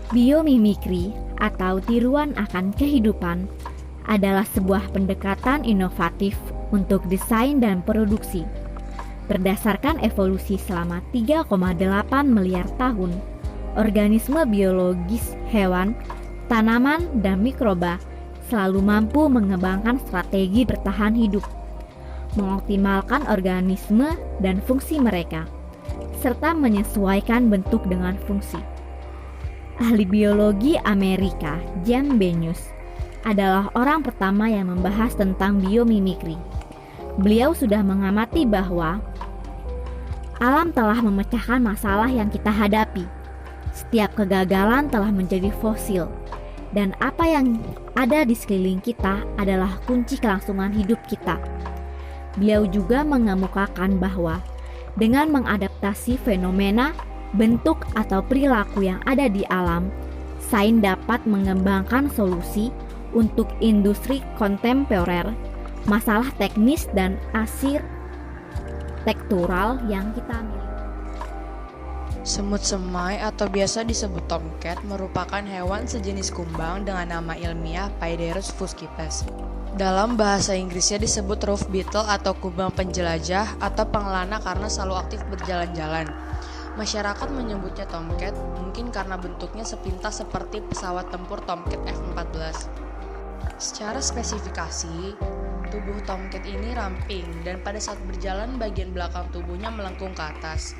Biomimikri atau tiruan akan kehidupan adalah sebuah pendekatan inovatif untuk desain dan produksi. Berdasarkan evolusi selama 3,8 miliar tahun, organisme biologis hewan, tanaman, dan mikroba selalu mampu mengembangkan strategi bertahan hidup, mengoptimalkan organisme dan fungsi mereka, serta menyesuaikan bentuk dengan fungsi. Ahli biologi Amerika, James Benyus, adalah orang pertama yang membahas tentang biomimikri. Beliau sudah mengamati bahwa alam telah memecahkan masalah yang kita hadapi. Setiap kegagalan telah menjadi fosil, dan apa yang ada di sekeliling kita adalah kunci kelangsungan hidup kita. Beliau juga mengemukakan bahwa dengan mengadaptasi fenomena, bentuk atau perilaku yang ada di alam, sains dapat mengembangkan solusi untuk industri kontemporer, masalah teknis dan arsitektural yang kita miliki. Semut semai atau biasa disebut tomcat merupakan hewan sejenis kumbang dengan nama ilmiah Paedoeurus fuscipes. Dalam bahasa Inggrisnya disebut roof beetle atau kumbang penjelajah atau pengelana karena selalu aktif berjalan-jalan. Masyarakat menyebutnya tomcat mungkin karena bentuknya sepintas seperti pesawat tempur Tomcat F-14. Secara spesifikasi, tubuh tomcat ini ramping dan pada saat berjalan bagian belakang tubuhnya melengkung ke atas.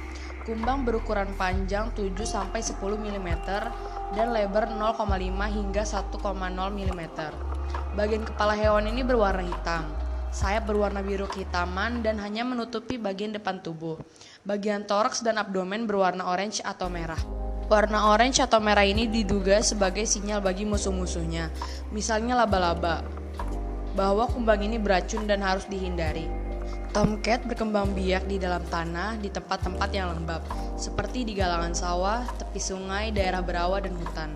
Kumbang berukuran panjang 7-10 mm dan lebar 0,5 hingga 1,0 mm. Bagian kepala hewan ini berwarna hitam. Sayap berwarna biru kehitaman dan hanya menutupi bagian depan tubuh. Bagian toraks dan abdomen berwarna orange atau merah. Warna orange atau merah ini diduga sebagai sinyal bagi musuh-musuhnya, misalnya laba-laba, bahwa kumbang ini beracun dan harus dihindari. Tomcat berkembang biak di dalam tanah di tempat-tempat yang lembab, seperti di galangan sawah, tepi sungai, daerah berawa, dan hutan.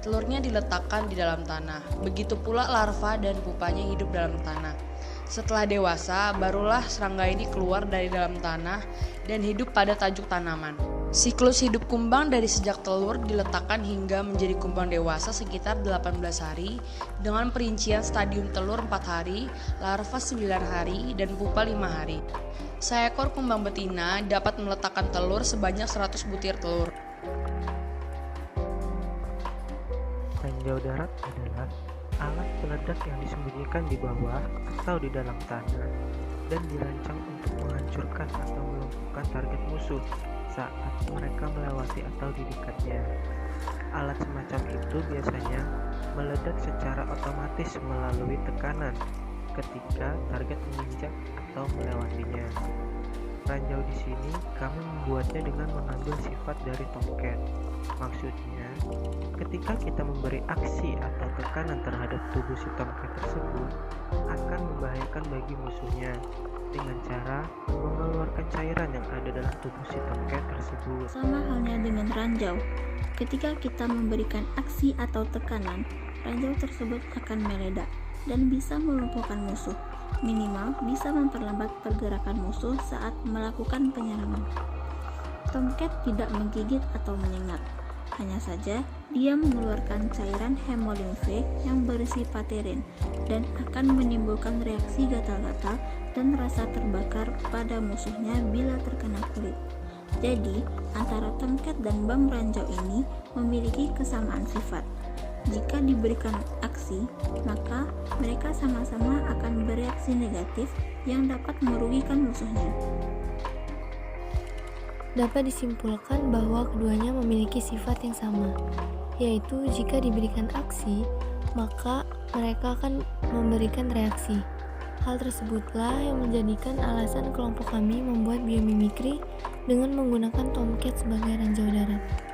Telurnya diletakkan di dalam tanah, begitu pula larva dan pupanya hidup dalam tanah. Setelah dewasa, barulah serangga ini keluar dari dalam tanah dan hidup pada tajuk tanaman. Siklus hidup kumbang dari sejak telur diletakkan hingga menjadi kumbang dewasa sekitar 18 hari, dengan perincian stadium telur 4 hari, larva 9 hari, dan pupa 5 hari. Seekor kumbang betina dapat meletakkan telur sebanyak 100 butir telur. Ranjau darat adalah alat peledak yang disembunyikan di bawah atau di dalam tanah dan dirancang untuk menghancurkan atau melumpuhkan target musuh saat mereka melewati atau di dekatnya. Alat semacam itu biasanya meledak secara otomatis melalui tekanan ketika target menginjak atau melewatinya. Ranjau di sini kami membuatnya dengan mengambil sifat dari tomcat. Maksudnya, ketika kita memberi aksi atau tekanan terhadap tubuh si tomcat tersebut, akan membahayakan bagi musuhnya dengan cara mengeluarkan cairan yang ada dalam tubuh si tomcat tersebut. Sama halnya dengan ranjau, ketika kita memberikan aksi atau tekanan, ranjau tersebut akan meledak dan bisa melumpuhkan musuh. Minimal bisa memperlambat pergerakan musuh saat melakukan penyerangan. Tomcat tidak menggigit atau menyengat, hanya saja dia mengeluarkan cairan hemolimfe yang berisi paterin dan akan menimbulkan reaksi gatal-gatal dan rasa terbakar pada musuhnya bila terkena kulit. Jadi, antara tomcat dan bam ranjau ini memiliki kesamaan sifat. Jika diberikan aksi, maka mereka sama-sama akan bereaksi negatif yang dapat merugikan musuhnya. Dapat disimpulkan bahwa keduanya memiliki sifat yang sama, yaitu jika diberikan aksi, maka mereka akan memberikan reaksi. Hal tersebutlah yang menjadikan alasan kelompok kami membuat biomimikri dengan menggunakan tomcat sebagai ranjau darat.